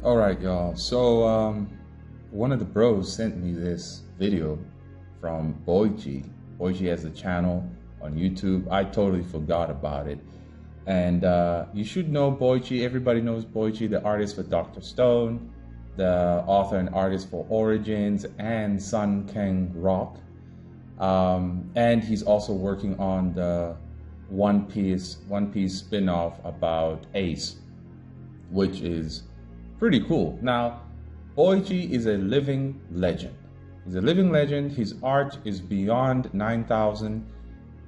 All right, y'all. So one of the bros sent me this video from Boicho. Boicho has a channel on YouTube. I totally forgot about it. And you should know Boicho. Everybody knows Boicho, the artist for Dr. Stone, the author and artist for Origins and Sun King Rock. And he's also working on the One Piece spin-off about Ace, which is pretty cool. Now, Boicho is a living legend. He's a living legend. His art is beyond 9,000.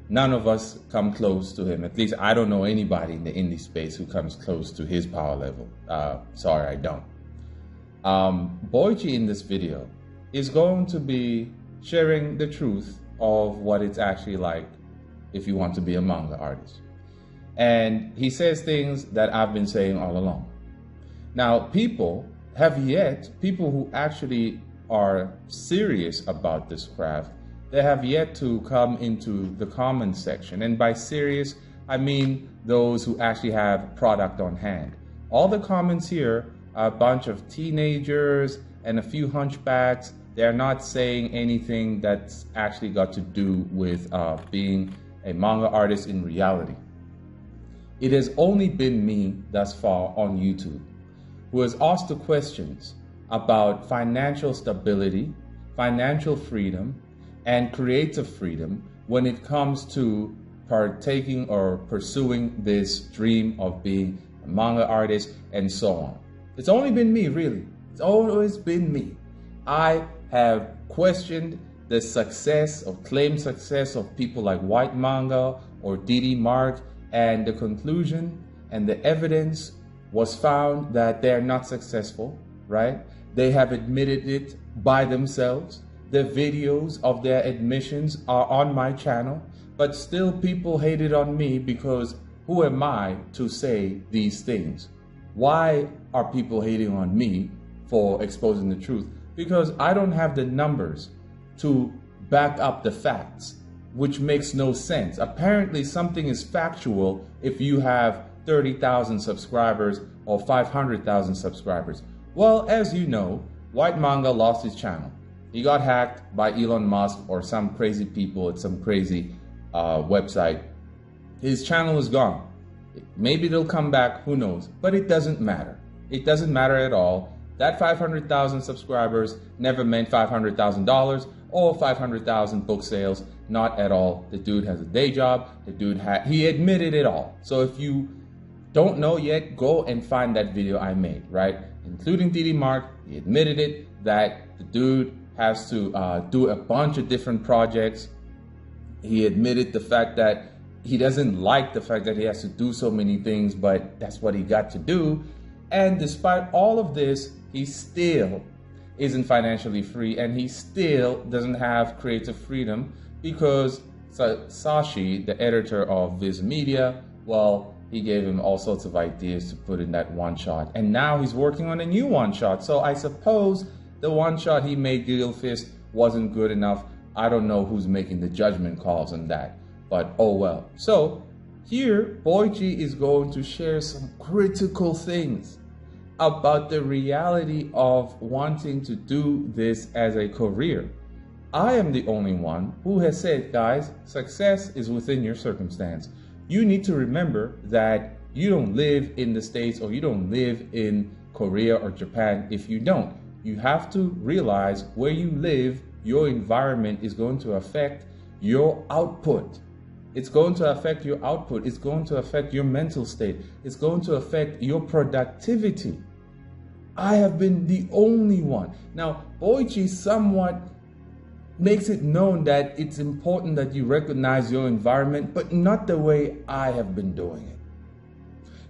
None of us come close to him. At least I don't know anybody in the indie space who comes close to his power level. Sorry, I don't. Boicho in this video is going to be sharing the truth of what it's actually like if you want to be a manga artist. And he says things that I've been saying all along. Now, people who actually are serious about this craft, they have yet to come into the comment section. And by serious, I mean those who actually have product on hand. All the comments here are a bunch of teenagers and a few hunchbacks. They're not saying anything that's actually got to do with being a manga artist in reality. It has only been me thus far on YouTube who has asked the questions about financial stability, financial freedom, and creative freedom when it comes to partaking or pursuing this dream of being a manga artist and so on. It's only been me, really. It's always been me. I have questioned the success or claimed success of people like White Manga or DD Mark, and the conclusion and the evidence was found that they're not successful, right? They have admitted it by themselves. The videos of their admissions are on my channel, but still people hated on me because who am I to say these things? Why are people hating on me for exposing the truth? Because I don't have the numbers to back up the facts, which makes no sense. Apparently something is factual if you have 30,000 subscribers or 500,000 subscribers. Well, as you know, White Manga lost his channel. He got hacked by Elon Musk or some crazy people at some crazy website. His channel is gone. Maybe it'll come back, who knows? But it doesn't matter. It doesn't matter at all. That 500,000 subscribers never meant $500,000 or 500,000 book sales. Not at all. The dude has a day job. The dude he admitted it all. So if you don't know yet, go and find that video I made, right? Including DD Mark, he admitted it, that the dude has to do a bunch of different projects. He admitted the fact that he doesn't like the fact that he has to do so many things, but that's what he got to do. And despite all of this, he still isn't financially free, and he still doesn't have creative freedom because Sashi, the editor of Viz Media, well, he gave him all sorts of ideas to put in that one shot. And now he's working on a new one shot. So I suppose the one shot he made, Giggle Fist, wasn't good enough. I don't know who's making the judgment calls on that, but oh well. So here, Boicho is going to share some critical things about the reality of wanting to do this as a career. I am the only one who has said, guys, success is within your circumstance. You need to remember that you don't live in the States or you don't live in Korea or Japan if you don't. You have to realize where you live, your environment is going to affect your output. It's going to affect your output. It's going to affect your mental state. It's going to affect your productivity. I have been the only one. Now, Boicho somewhat makes it known that it's important that you recognize your environment, but not the way I have been doing it.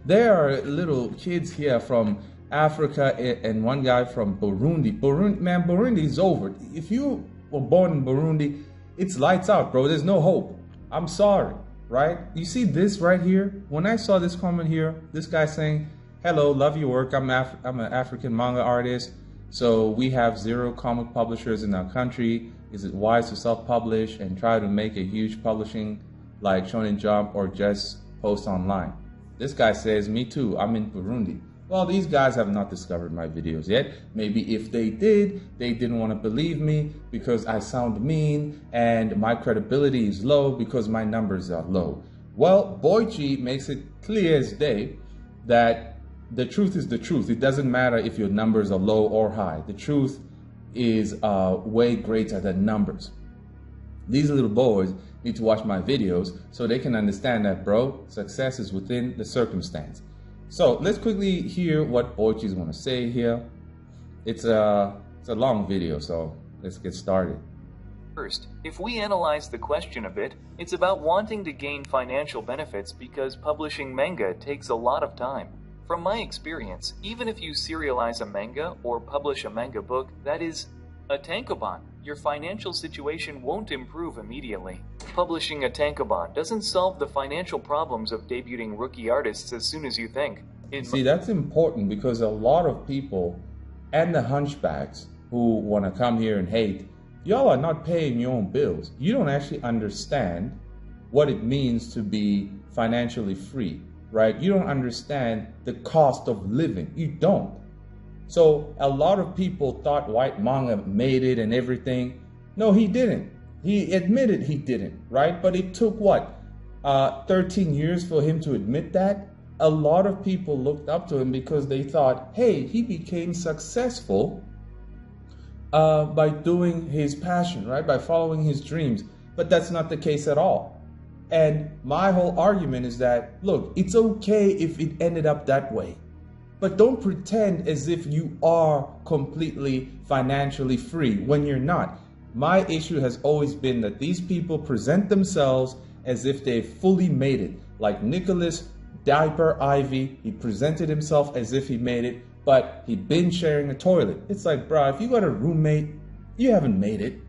There are little kids here from Africa and one guy from Burundi. Burundi is over. If you were born in Burundi, it's lights out, bro. There's no hope. I'm sorry, right? You see this right here? When I saw this comment here, this guy saying, hello, love your work. I'm an African manga artist. So we have 0 comic publishers in our country. Is it wise to self-publish and try to make a huge publishing like Shonen Jump or just post online? This guy says, me too, I'm in Burundi. Well, these guys have not discovered my videos yet. Maybe if they did, they didn't want to believe me because I sound mean and my credibility is low because my numbers are low. Well, Boicho makes it clear as day that the truth is the truth. It doesn't matter if your numbers are low or high. The truth is way greater than numbers. These little boys need to watch my videos so they can understand that, bro, success is within the circumstance. So let's quickly hear what Boicho is going to say here. It's a long video, so let's get started. First, if we analyze the question a bit, it's about wanting to gain financial benefits because publishing manga takes a lot of time. From my experience, even if you serialize a manga or publish a manga book that is a tankobon, your financial situation won't improve immediately. Publishing a tankobon doesn't solve the financial problems of debuting rookie artists as soon as you think. See, that's important because a lot of people and the hunchbacks who want to come here and hate, y'all are not paying your own bills. You don't actually understand what it means to be financially free, right? You don't understand the cost of living. You don't. So a lot of people thought White Manga made it and everything. No, he didn't. He admitted he didn't, right? But it took what, 13 years for him to admit that? A lot of people looked up to him because they thought, hey, he became successful by doing his passion, right? By following his dreams. But that's not the case at all. And my whole argument is that, look, it's okay if it ended up that way. But don't pretend as if you are completely financially free when you're not. My issue has always been that these people present themselves as if they fully made it. Like Nicholas Diaper Ivy, he presented himself as if he made it, but he'd been sharing a toilet. It's like, bro, if you got a roommate, you haven't made it.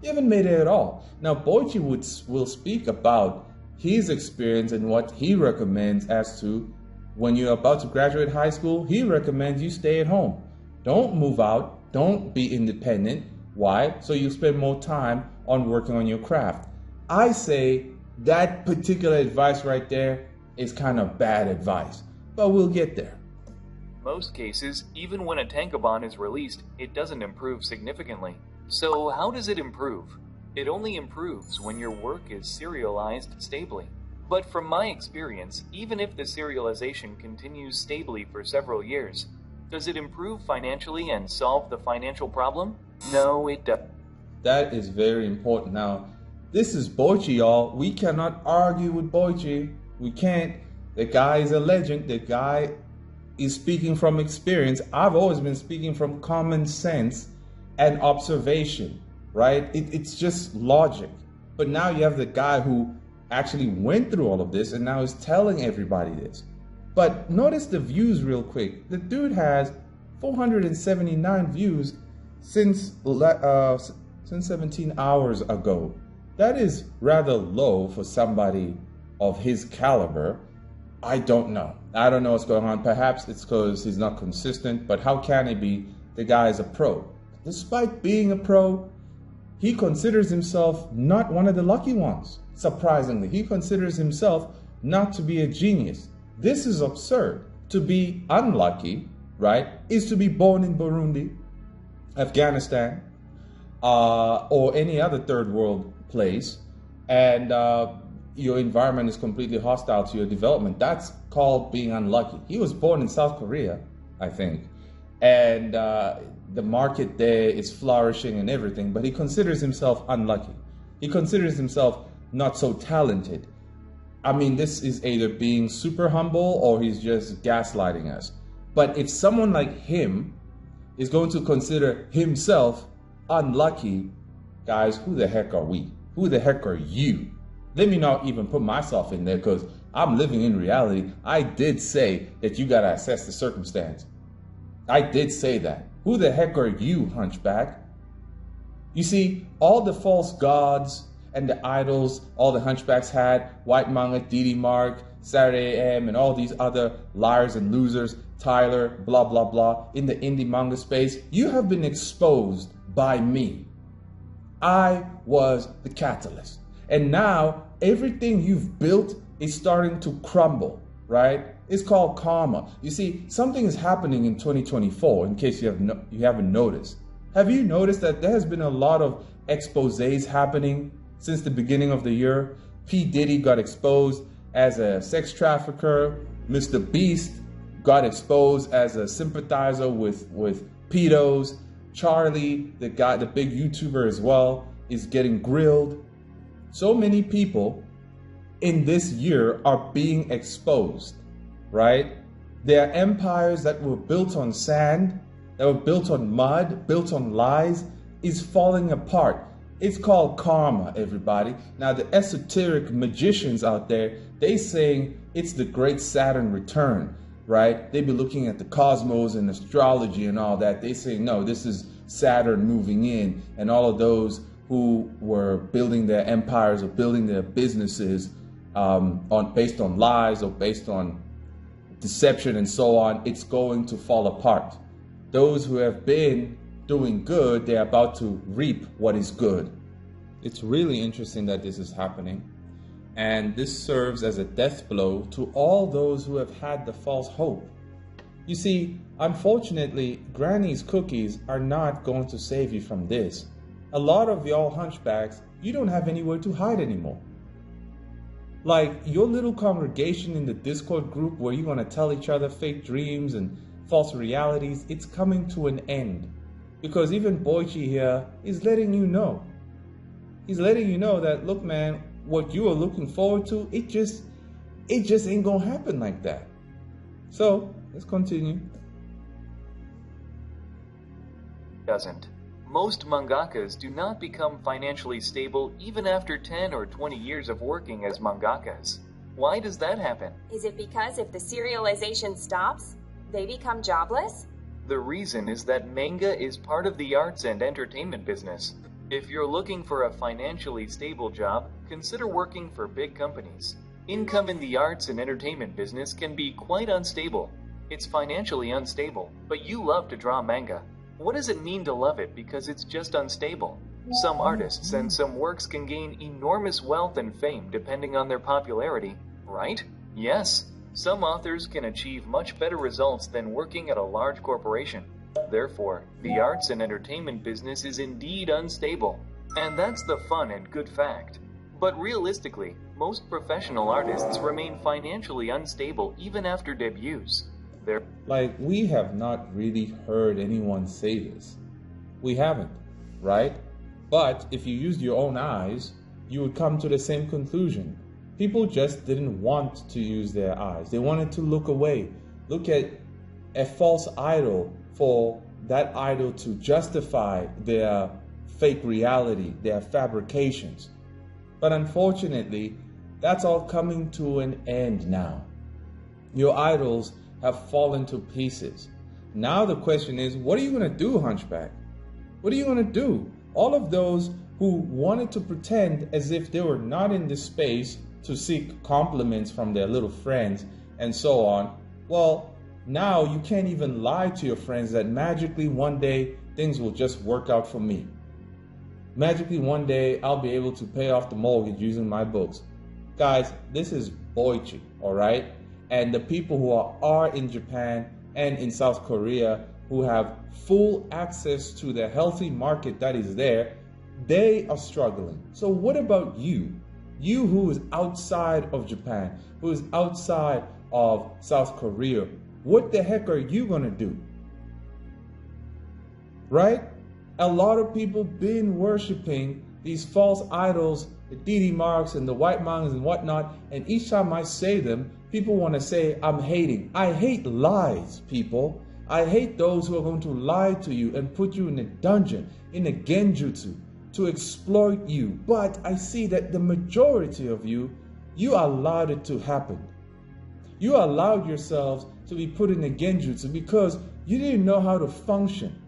You haven't made it at all. Now, Boicho will speak about his experience and what he recommends as to when you're about to graduate high school. He recommends you stay at home. Don't move out. Don't be independent. Why? So you spend more time on working on your craft. I say that particular advice right there is kind of bad advice, but we'll get there. In most cases, even when a tankobon is released, it doesn't improve significantly. So how does it improve? It only improves when your work is serialized stably. But from my experience, even if the serialization continues stably for several years, does it improve financially and solve the financial problem? No, it doesn't. That is very important. Now, this is Boicho, y'all. We cannot argue with Boicho. We can't. The guy is a legend. The guy is speaking from experience. I've always been speaking from common sense and observation, right? It's just logic. But now you have the guy who actually went through all of this and now is telling everybody this. But notice the views real quick. The dude has 479 views since 17 hours ago. That is rather low for somebody of his caliber. I don't know. I don't know what's going on. Perhaps it's because he's not consistent, but how can it be? The guy is a pro. Despite being a pro, he considers himself not one of the lucky ones. Surprisingly, he considers himself not to be a genius. This is absurd. To be unlucky, right, is to be born in Burundi, Afghanistan, or any other third world place, and your environment is completely hostile to your development. That's called being unlucky. He was born in South Korea, I think, and the market there is flourishing and everything, but he considers himself unlucky. He considers himself not so talented. I mean, this is either being super humble or he's just gaslighting us. But if someone like him is going to consider himself unlucky, guys, who the heck are we? Who the heck are you? Let me not even put myself in there because I'm living in reality. I did say that you got to assess the circumstance. I did say that. Who the heck are you, hunchback? You see, all the false gods and the idols all the hunchbacks had, White Manga, DD Mark, Saturday AM, and all these other liars and losers, Tyler, blah, blah, blah, in the indie manga space, you have been exposed by me. I was the catalyst. And now everything you've built is starting to crumble, right? It's called karma. You see, something is happening in 2024, in case you haven't noticed. Have you noticed that there has been a lot of exposés happening since the beginning of the year? P. Diddy got exposed as a sex trafficker. Mr. Beast got exposed as a sympathizer with pedos. Charlie, the big YouTuber as well, is getting grilled. So many people in this year are being exposed, right? There are empires that were built on sand, that were built on mud, built on lies, is falling apart. It's called karma, everybody. Now, the esoteric magicians out there, they saying it's the great Saturn return, right? They be looking at the cosmos and astrology and all that. They say, no, this is Saturn moving in, and all of those who were building their empires or building their businesses based on lies or based on deception and so on, it's going to fall apart. Those who have been doing good, they're about to reap what is good. It's really interesting that this is happening. And this serves as a death blow to all those who have had the false hope. You see, unfortunately, Granny's cookies are not going to save you from this. A lot of y'all hunchbacks, you don't have anywhere to hide anymore. Like your little congregation in the Discord group where you're going to tell each other fake dreams and false realities, it's coming to an end. Because even Boicho here is letting you know. He's letting you know that, look, man, what you are looking forward to, it just ain't gonna happen like that. So let's continue. Doesn't. Most mangakas do not become financially stable even after 10 or 20 years of working as mangakas. Why does that happen? Is it because if the serialization stops, they become jobless? The reason is that manga is part of the arts and entertainment business. If you're looking for a financially stable job, consider working for big companies. Income in the arts and entertainment business can be quite unstable. It's financially unstable, but you love to draw manga. What does it mean to love it because it's just unstable? Some artists and some works can gain enormous wealth and fame depending on their popularity, right? Yes. Some authors can achieve much better results than working at a large corporation. Therefore, the arts and entertainment business is indeed unstable. And that's the fun and good fact. But realistically, most professional artists remain financially unstable even after debuts. Like, we have not really heard anyone say this. We haven't, right? But if you used your own eyes, you would come to the same conclusion. People just didn't want to use their eyes. They wanted to look away. Look at a false idol for that idol to justify their fake reality, their fabrications. But unfortunately, that's all coming to an end now. Your idols have fallen to pieces. Now the question is, what are you going to do, Hunchback? What are you going to do? All of those who wanted to pretend as if they were not in this space to seek compliments from their little friends and so on, well, now you can't even lie to your friends that magically one day things will just work out for me. Magically one day I'll be able to pay off the mortgage using my books. Guys, this is Boicho, all right? And the people who are in Japan and in South Korea who have full access to the healthy market that is there, they are struggling. So what about you? You who is outside of Japan, who is outside of South Korea, what the heck are you going to do? Right? A lot of people been worshiping these false idols, the Didi Marks and the white mangas and whatnot, and each time I say them, people want to say I'm hating. I hate lies, people. I hate those who are going to lie to you and put you in a dungeon, in a genjutsu, to exploit you. But I see that the majority of you allowed it to happen. You allowed yourselves to be put in a genjutsu because you didn't know how to function.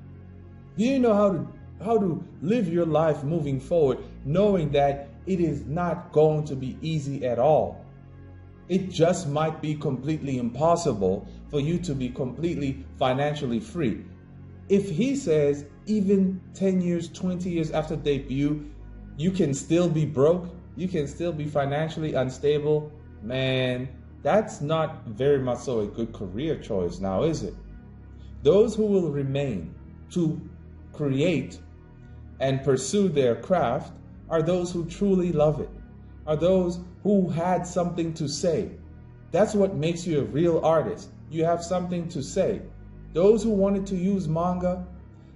You didn't know how to live your life moving forward, knowing that it is not going to be easy at all. It just might be completely impossible for you to be completely financially free. If he says even 10 years, 20 years after debut, you can still be broke, you can still be financially unstable, man, that's not very much so a good career choice now, is it? Those who will remain to create and pursue their craft are those who truly love it, are those who had something to say. That's what makes you a real artist. You have something to say. Those who wanted to use manga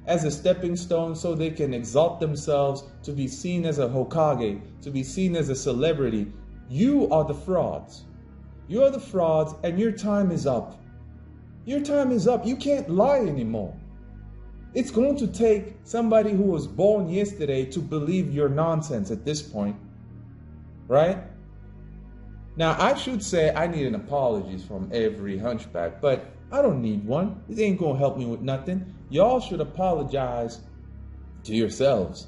as a stepping stone so they can exalt themselves to be seen as a Hokage, to be seen as a celebrity, you are the frauds. You are the frauds, and your time is up. Your time is up. You can't lie anymore. It's going to take somebody who was born yesterday to believe your nonsense at this point, right? Now, I should say I need an apology from every hunchback, but I don't need one. It ain't going to help me with nothing. Y'all should apologize to yourselves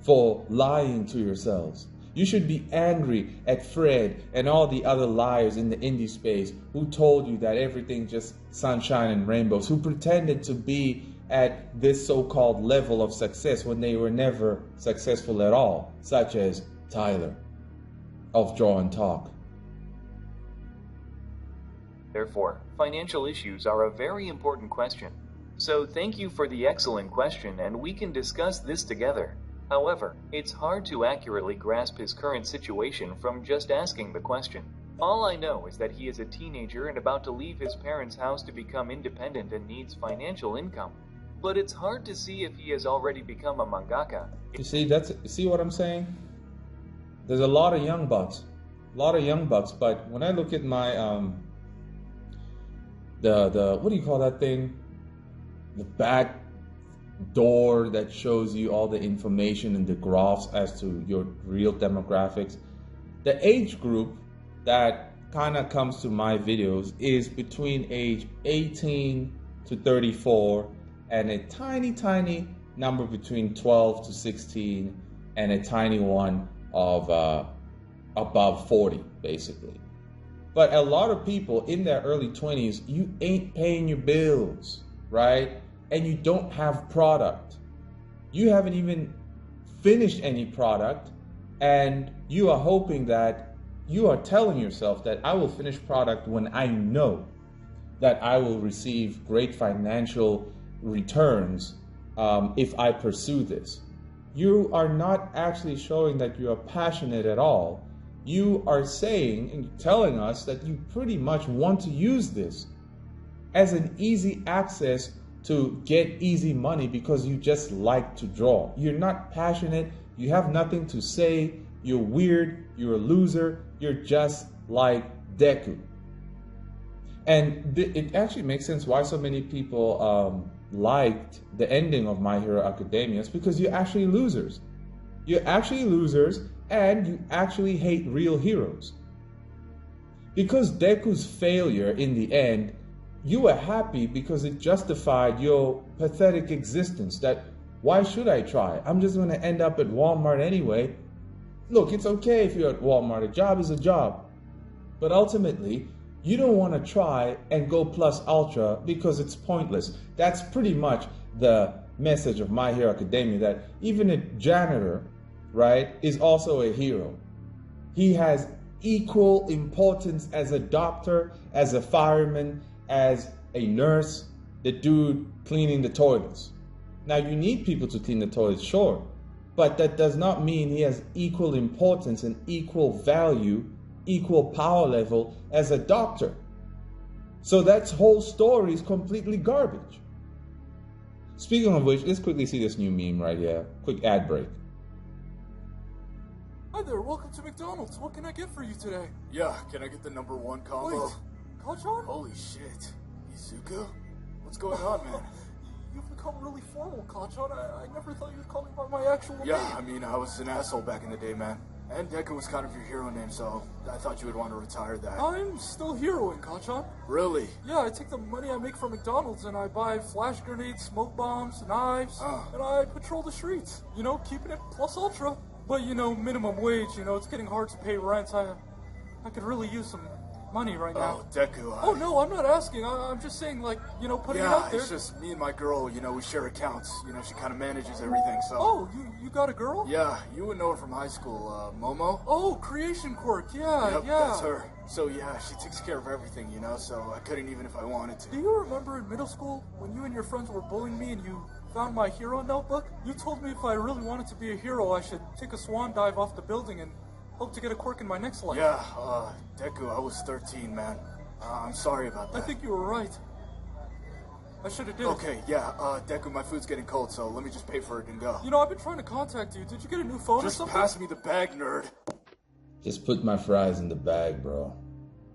for lying to yourselves. You should be angry at Fred and all the other liars in the indie space who told you that everything just sunshine and rainbows, who pretended to be at this so-called level of success when they were never successful at all, such as Tyler of Draw and Talk. Therefore, financial issues are a very important question. So thank you for the excellent question, and we can discuss this together. However, it's hard to accurately grasp his current situation from just asking the question. All I know is that he is a teenager and about to leave his parents' house to become independent and needs financial income. But it's hard to see if he has already become a mangaka. You see what I'm saying? There's a lot of young bucks, but when I look at my the what do you call that thing? The back door that shows you all the information and the graphs as to your real demographics. The age group that kind of comes to my videos is between age 18 to 34 and a tiny number between 12 to 16 and a tiny one of above 40 basically. But a lot of people in their early 20s, you ain't paying your bills, right? And you don't have product. You haven't even finished any product, and you are hoping that you are telling yourself that I will finish product when I know that I will receive great financial returns if I pursue this. You are not actually showing that you are passionate at all. You are saying and telling us that you pretty much want to use this as an easy access to get easy money because you just like to draw. You're not passionate. You have nothing to say. You're weird. You're a loser. You're just like Deku. And it actually makes sense why so many people liked the ending of My Hero Academia. It's because you're actually losers. You're actually losers, and you actually hate real heroes. Because Deku's failure in the end, you were happy because it justified your pathetic existence. That, why should I try? I'm just going to end up at Walmart anyway. Look, it's okay if you're at Walmart. A job is a job. But ultimately, you don't want to try and go plus ultra because it's pointless. That's pretty much the message of My Hero Academia, that even a janitor, right, is also a hero. He has equal importance as a doctor, as a fireman, as a nurse, the dude cleaning the toilets. Now, you need people to clean the toilets, sure, but that does not mean he has equal importance and equal value, equal power level as a doctor. So that whole story is completely garbage. Speaking of which, let's quickly see this new meme right here. Quick ad break. Hi there, welcome to McDonald's. What can I get for you today? Yeah, can I get the #1 combo? Wait, Kachan? Holy shit. Izuku? What's going on, man? You've become really formal, Kachan. I never thought you'd call me by my actual name. Yeah, I mean, I was an asshole back in the day, man. And Deku was kind of your hero name, so I thought you would want to retire that. I'm still heroing, Kachan. Really? Yeah, I take the money I make from McDonald's and I buy flash grenades, smoke bombs, knives, and I patrol the streets. You know, keeping it plus ultra. But, you know, minimum wage, you know, it's getting hard to pay rent. I could really use some money right now. Oh, Deku, Oh, no, I'm not asking. I'm just saying, like, putting it out there. it's just me and my girl, we share accounts. She kind of manages everything, so... Oh, you got a girl? Yeah, you would know her from high school, Momo. Oh, Creation Quirk, yeah, Yep, yeah. that's her. So, yeah, she takes care of everything, so I couldn't even if I wanted to. Do you remember in middle school when you and your friends were bullying me and you found my hero notebook? You told me if I really wanted to be a hero, I should take a swan dive off the building and hope to get a quirk in my next life. Yeah, Deku, I was 13, man. I'm sorry about that. I think you were right. I should have did it. Okay, yeah, Deku, my food's getting cold, so let me just pay for it and go. I've been trying to contact you. Did you get a new phone or something? Just pass me the bag, nerd. Just put my fries in the bag, bro.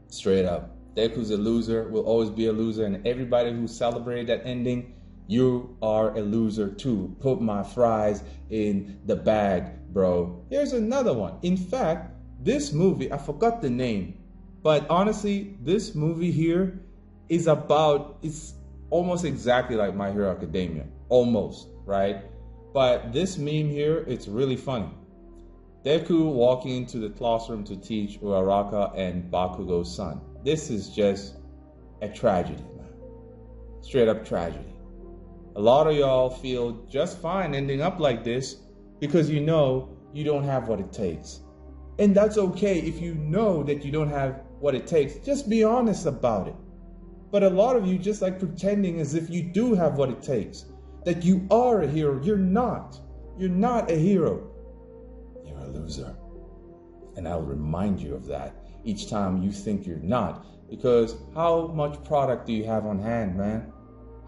Straight up. Deku's a loser, will always be a loser, and everybody who celebrated that ending, you are a loser too. Put my fries in the bag, bro. Here's another one. In fact, this movie, I forgot the name, but honestly, this movie here is it's almost exactly like My Hero Academia. Almost, right? But this meme here, it's really funny. Deku walking into the classroom to teach Uraraka and Bakugo's son. This is just a tragedy, man. Straight up tragedy. A lot of y'all feel just fine ending up like this because you know you don't have what it takes. And that's okay if you know that you don't have what it takes. Just be honest about it. But a lot of you just like pretending as if you do have what it takes. That you are a hero. You're not. You're not a hero. You're a loser. And I'll remind you of that each time you think you're not. Because how much product do you have on hand, man?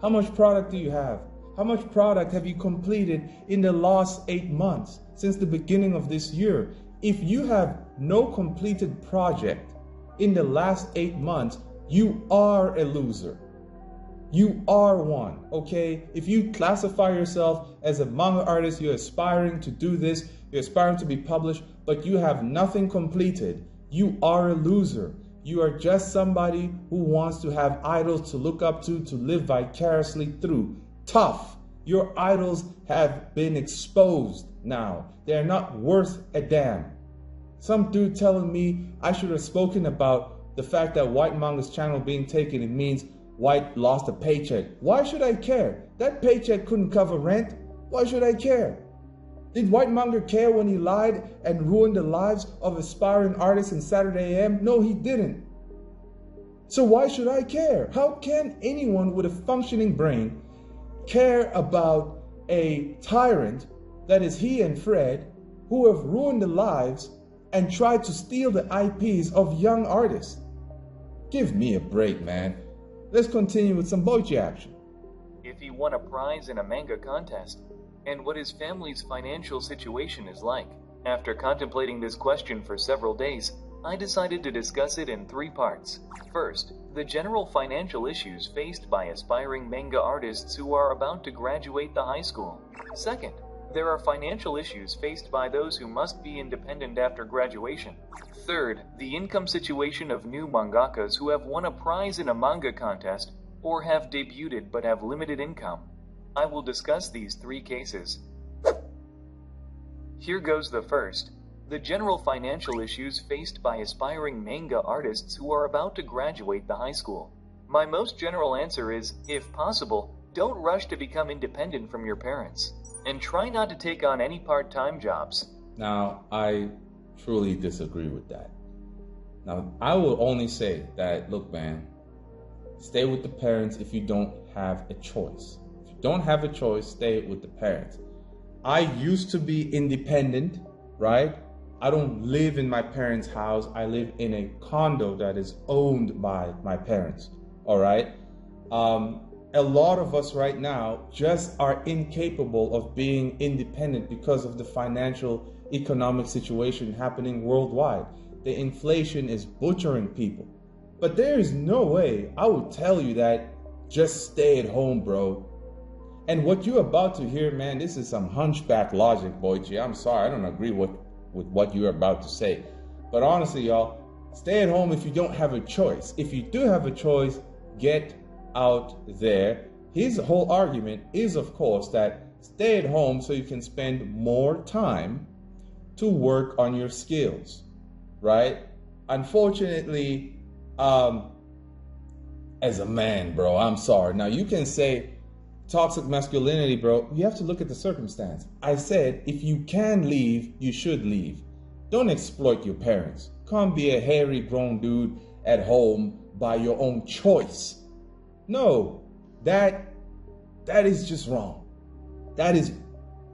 How much product do you have? How much product have you completed in the last 8 months since the beginning of this year? If you have no completed project in the last 8 months, you are a loser. You are one, okay? If you classify yourself as a manga artist, you're aspiring to do this, you're aspiring to be published, but you have nothing completed, you are a loser. You are just somebody who wants to have idols to look up to live vicariously through. Tough. Your idols have been exposed now. They're not worth a damn. Some dude telling me I should have spoken about the fact that White Manga's channel being taken, it means White lost a paycheck. Why should I care? That paycheck couldn't cover rent. Why should I care? Did White Manga care when he lied and ruined the lives of aspiring artists in Saturday AM? No, he didn't. So why should I care? How can anyone with a functioning brain care about a tyrant that is he and Fred who have ruined the lives and tried to steal the IPs of young artists? Give me a break, man. Let's continue with some Boicho action. If he won a prize in a manga contest, and what his family's financial situation is like. After contemplating this question for several days, I decided to discuss it in 3 parts. First, the general financial issues faced by aspiring manga artists who are about to graduate the high school. Second, there are financial issues faced by those who must be independent after graduation. Third, the income situation of new mangakas who have won a prize in a manga contest or have debuted but have limited income. I will discuss these 3 cases. Here goes the first. The general financial issues faced by aspiring manga artists who are about to graduate the high school. My most general answer is, if possible, don't rush to become independent from your parents. And try not to take on any part-time jobs. Now, I truly disagree with that. Now, I will only say that, look, man, stay with the parents if you don't have a choice. If you don't have a choice, stay with the parents. I used to be independent, right? I don't live in my parents' house. I live in a condo that is owned by my parents, all right? A lot of us right now just are incapable of being independent because of the financial economic situation happening worldwide. The inflation is butchering people. But there is no way I would tell you that just stay at home, bro. And what you're about to hear, man, this is some hunchback logic, Boicho. I'm sorry, I don't agree with what you're about to say. But honestly, y'all, stay at home if you don't have a choice. If you do have a choice, get out there. His whole argument is, of course, that stay at home so you can spend more time to work on your skills, right? Unfortunately, As a man, bro, I'm sorry. Now, you can say toxic masculinity, bro. You have to look at the circumstance. I said, if you can leave, you should leave. Don't exploit your parents. Come be a hairy grown dude at home by your own choice. No, that is just wrong. That is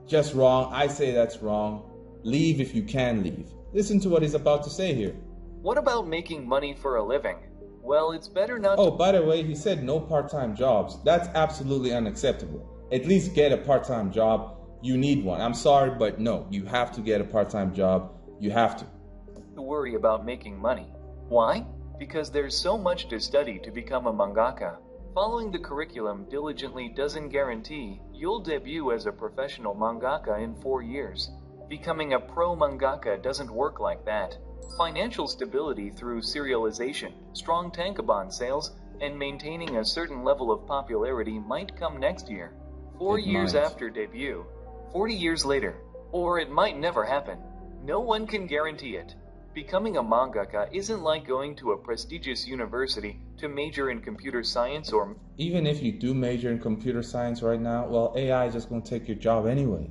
just wrong. I say that's wrong. Leave if you can leave. Listen to what he's about to say here. What about making money for a living? Well, it's better not Oh, to... by the way, he said no part-time jobs. That's absolutely unacceptable. At least get a part-time job. You need one. I'm sorry, but no, you have to get a part-time job. You have to. worry about making money. Why? Because there's so much to study to become a mangaka. Following the curriculum diligently doesn't guarantee you'll debut as a professional mangaka in 4 years. Becoming a pro mangaka doesn't work like that. Financial stability through serialization, strong tankobon sales, and maintaining a certain level of popularity might come next year. 4 years after debut, 40 years later, or it might never happen. No one can guarantee it. Becoming a mangaka isn't like going to a prestigious university to major in computer science or... Even if you do major in computer science right now, well, AI is just going to take your job anyway.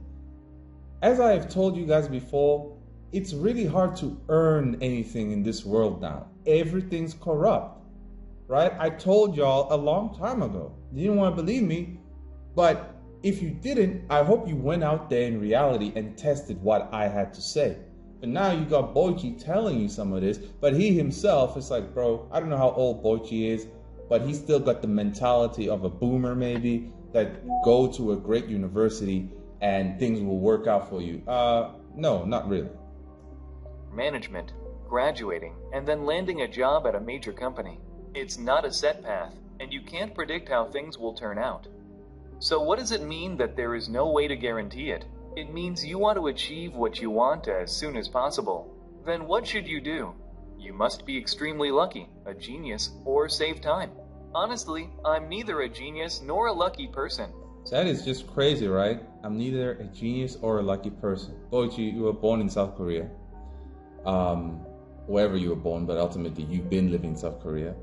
As I have told you guys before, it's really hard to earn anything in this world now. Everything's corrupt, right? I told y'all a long time ago. You didn't want to believe me, but if you didn't, I hope you went out there in reality and tested what I had to say. But now you got Boicho telling you some of this, but he himself is like, bro, I don't know how old Boicho is, but he's still got the mentality of a boomer maybe, that go to a great university and things will work out for you. No, not really. Management, graduating, and then landing a job at a major company. It's not a set path, and you can't predict how things will turn out. So what does it mean that there is no way to guarantee it? It means you want to achieve what you want as soon as possible. Then what should you do? You must be extremely lucky, a genius, or save time. Honestly, I'm neither a genius nor a lucky person. That is just crazy, right? I'm neither a genius or a lucky person. Boicho, you were born in South Korea. Wherever you were born, but ultimately you've been living in South Korea.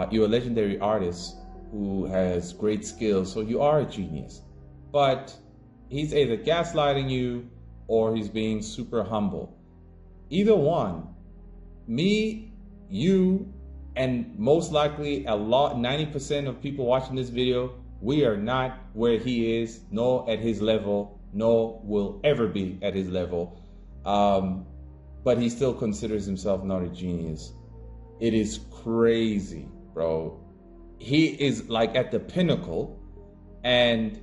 You're a legendary artist who has great skills, so you are a genius. But he's either gaslighting you or he's being super humble. Either one, me, you, and most likely 90% of people watching this video, we are not where he is, nor at his level, nor will ever be at his level. But he still considers himself not a genius. It is crazy, bro. He is like at the pinnacle, and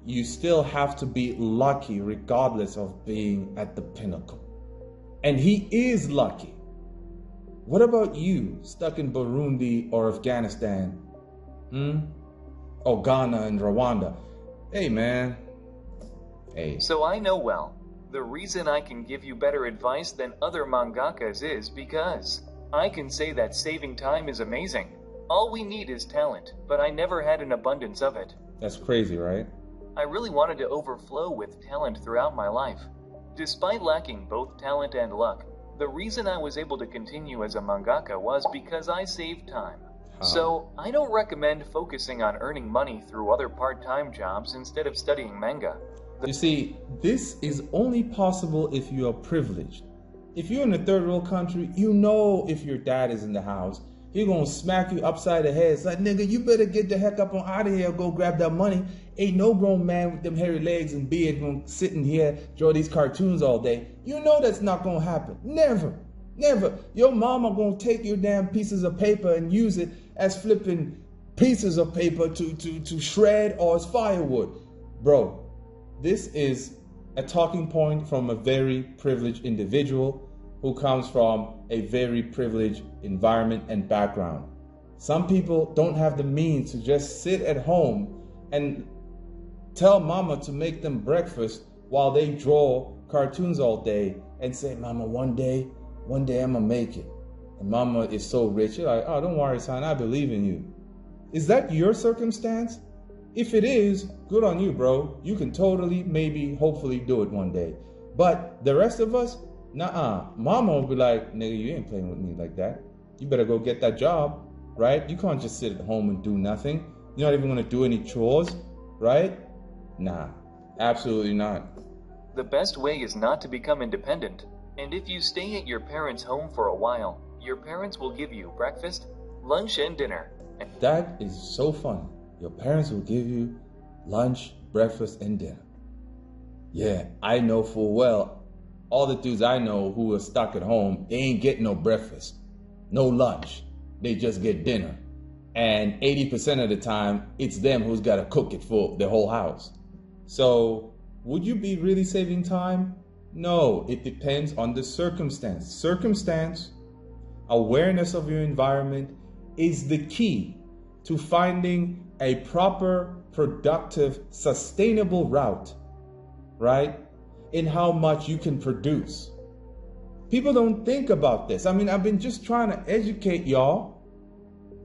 you still have to be lucky regardless of being at the pinnacle. And he is lucky. What about you, stuck in Burundi or Afghanistan? Or Ghana and Rwanda? Hey, man. Hey. So I know well. The reason I can give you better advice than other mangakas is because I can say that saving time is amazing. All we need is talent, but I never had an abundance of it. That's crazy, right? I really wanted to overflow with talent throughout my life. Despite lacking both talent and luck, the reason I was able to continue as a mangaka was because I saved time. So I don't recommend focusing on earning money through other part-time jobs instead of studying manga. You see, this is only possible if you are privileged. If you're in a third world country, you know if your dad is in the house, he's gonna smack you upside the head. It's like, nigga, you better get the heck up on out of here, go grab that money. Ain't no grown man with them hairy legs and beard gonna sit in here, draw these cartoons all day. You know that's not gonna happen. Never. Never. Your mama gonna take your damn pieces of paper and use it as flipping pieces of paper to shred or as firewood. Bro, this is a talking point from a very privileged individual who comes from a very privileged environment and background. Some people don't have the means to just sit at home and tell mama to make them breakfast while they draw cartoons all day and say, mama, one day I'm gonna make it. And mama is so rich, you're like, oh, don't worry, son, I believe in you. Is that your circumstance? If it is, good on you, bro. You can totally, maybe, hopefully do it one day. But the rest of us, nah-uh. Mama will be like, nigga, you ain't playing with me like that. You better go get that job, right? You can't just sit at home and do nothing. You're not even going to do any chores, right? Nah, absolutely not. The best way is not to become independent. And if you stay at your parents' home for a while, your parents will give you breakfast, lunch, and dinner. That is so funny. Your parents will give you lunch, breakfast, and dinner. Yeah, I know full well, all the dudes I know who are stuck at home, they ain't getting no breakfast, no lunch. They just get dinner. And 80% of the time, it's them who's got to cook it for the whole house. So, would you be really saving time? No, it depends on the circumstance. Circumstance, awareness of your environment is the key to finding a proper, productive, sustainable route, right? In how much you can produce. People don't think about this. I mean, I've been just trying to educate y'all,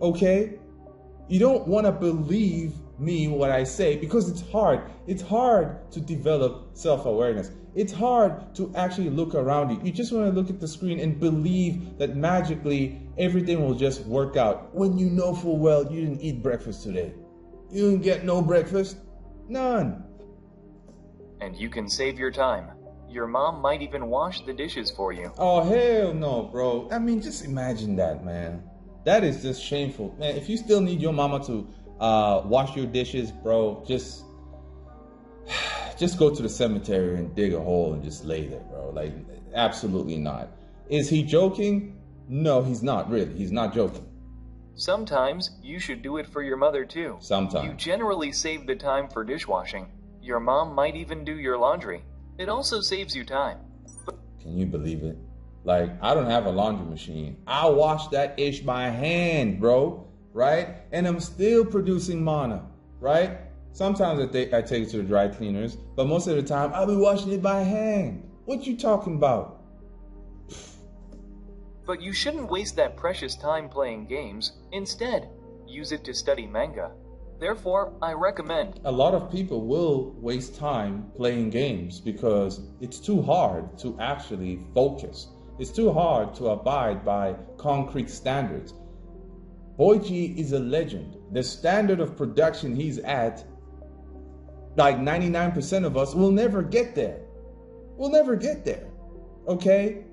okay? You don't want to believe me what I say because it's hard. It's hard to develop self-awareness. It's hard to actually look around you. You just want to look at the screen and believe that magically everything will just work out when you know full well you didn't eat breakfast today. You didn't get no breakfast? None. And you can save your time. Your mom might even wash the dishes for you. Oh, hell no, bro. I mean, just imagine that, man. That is just shameful. Man, if you still need your mama to wash your dishes, bro, just go to the cemetery and dig a hole and just lay there, bro. Like, absolutely not. Is he joking? No, he's not really. He's not joking. Sometimes you should do it for your mother too. Sometimes. You generally save the time for dishwashing. Your mom might even do your laundry. It also saves you time. Can you believe it? Like, I don't have a laundry machine. I wash that ish by hand, bro, right? And I'm still producing MANAA, right? Sometimes I take it to the dry cleaners, but most of the time I'll be washing it by hand. What you talking about? But you shouldn't waste that precious time playing games. Instead, use it to study manga. Therefore, I recommend. A lot of people will waste time playing games because it's too hard to actually focus. It's too hard to abide by concrete standards. Boicho is a legend. The standard of production he's at, like 99% of us will never get there. We'll never get there. Okay?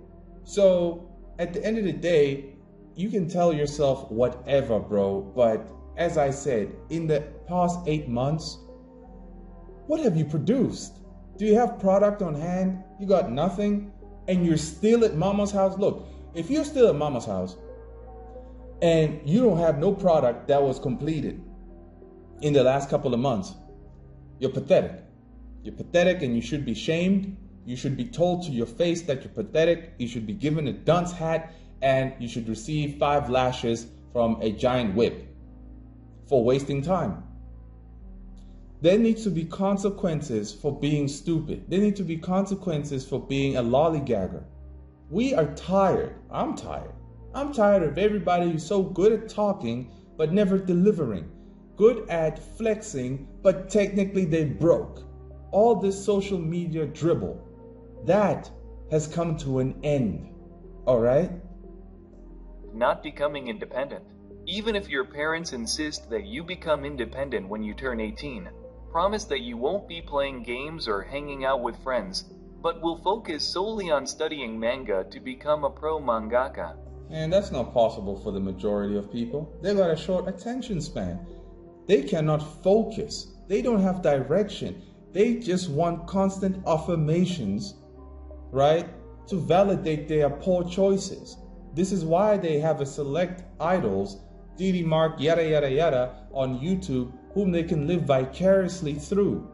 So, at the end of the day, you can tell yourself whatever, bro, but as I said, in the past 8 months, what have you produced? Do you have product on hand? You got nothing? And you're still at mama's house? Look, if you're still at mama's house and you don't have no product that was completed in the last couple of months, you're pathetic. You're pathetic and you should be shamed. You should be told to your face that you're pathetic. You should be given a dunce hat and you should receive 5 lashes from a giant whip for wasting time. There needs to be consequences for being stupid. There need to be consequences for being a lollygagger. We are tired. I'm tired. I'm tired of everybody who's so good at talking but never delivering. Good at flexing but technically they broke. All this social media dribble, that has come to an end. Alright? Not becoming independent. Even if your parents insist that you become independent when you turn 18, promise that you won't be playing games or hanging out with friends, but will focus solely on studying manga to become a pro mangaka. And that's not possible for the majority of people. They got a short attention span. They cannot focus. They don't have direction. They just want constant affirmations, right, to validate their poor choices. This is why they have a select idols, DD Mark, yada yada yada, on YouTube, whom they can live vicariously through,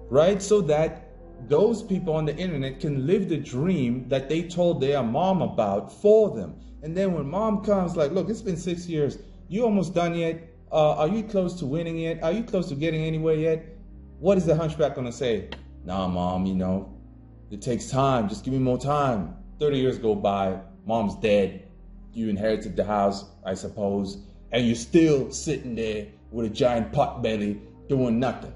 right? So that those people on the internet can live the dream that they told their mom about for them. And then when mom comes like, look, it's been 6 years. You almost done yet? Are you close to winning yet? Are you close to getting anywhere yet? What is the hunchback going to say? Nah, mom, you know, it takes time. Just give me more time. 30 years go by. Mom's dead. You inherited the house, I suppose. And you're still sitting there with a giant pot belly doing nothing.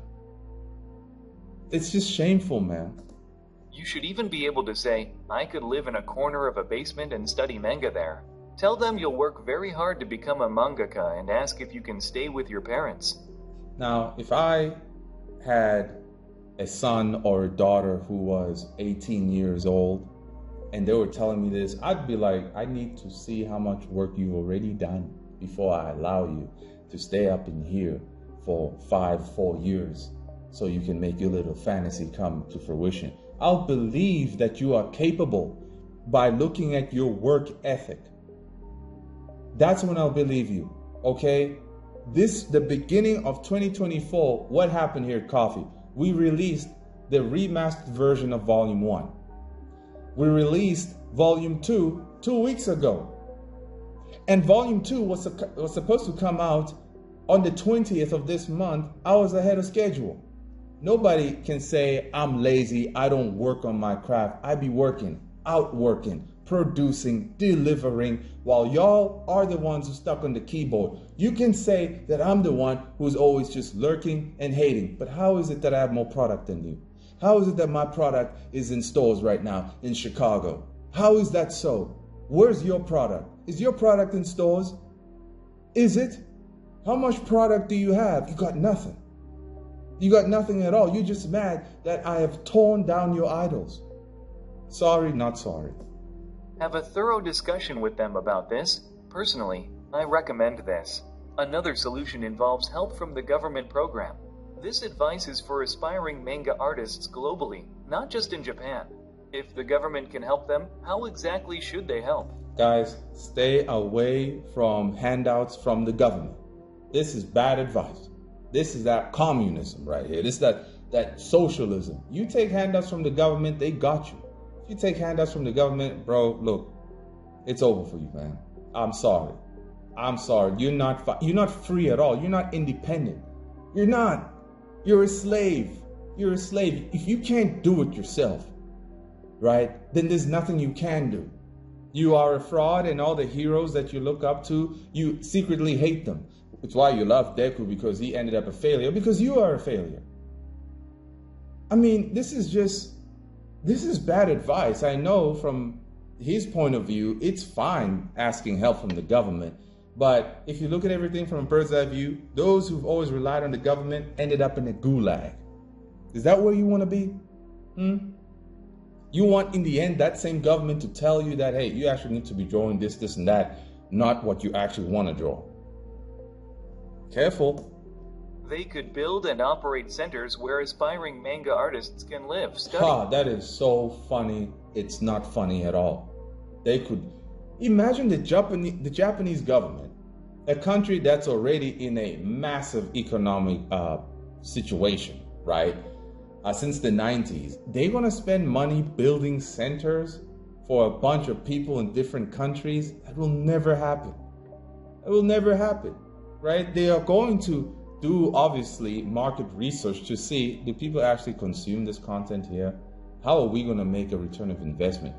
It's just shameful, man. You should even be able to say, I could live in a corner of a basement and study manga there. Tell them you'll work very hard to become a mangaka and ask if you can stay with your parents. Now, if I had a son or a daughter who was 18 years old and they were telling me this, I'd be like, I need to see how much work you've already done before I allow you to stay up in here for 4 years so you can make your little fantasy come to fruition. I'll believe that you are capable by looking at your work ethic. That's when I'll believe you, okay? The beginning of 2024, what happened here at Coffee? We released the remastered version of Volume 1. We released Volume 2 2 weeks ago. And Volume 2 was supposed to come out on the 20th of this month, hours ahead of schedule. Nobody can say, I'm lazy, I don't work on my craft. I be working, outworking, producing, delivering, while y'all are the ones who stuck on the keyboard. You can say that I'm the one who's always just lurking and hating, but how is it that I have more product than you? How is it that my product is in stores right now in Chicago? How is that so? Where's your product? Is your product in stores? Is it? How much product do you have? You got nothing. You got nothing at all. You're just mad that I have torn down your idols. Sorry, not sorry. Have a thorough discussion with them about this. Personally, I recommend this. Another solution involves help from the government program. This advice is for aspiring manga artists globally, not just in Japan. If the government can help them, how exactly should they help? Guys, stay away from handouts from the government. This is bad advice. This is that communism right here. This is that socialism. You take handouts from the government, they got you. If you take handouts from the government, bro, look, it's over for you, man. I'm sorry. I'm sorry. You're not free at all. You're not independent. You're not. You're a slave. You're a slave. If you can't do it yourself, right, then there's nothing you can do. You are a fraud, and all the heroes that you look up to, you secretly hate them. It's why you love Deku, because he ended up a failure, because you are a failure. I mean, this is bad advice. I know from his point of view, it's fine asking help from the government. But if you look at everything from a bird's eye view, those who've always relied on the government ended up in a gulag. Is that where you want to be? You want, in the end, that same government to tell you that, hey, you actually need to be drawing this, this, and that, not what you actually want to draw. Careful. They could build and operate centers where aspiring manga artists can live, study. That is so funny. It's not funny at all. They could imagine the Japanese government, a country that's already in a massive economic situation, right? Since the 90s, they're gonna spend money building centers for a bunch of people in different countries. That will never happen. It will never happen. Right? They are going to do, obviously, market research to see, do people actually consume this content here? How are we going to make a return of investment?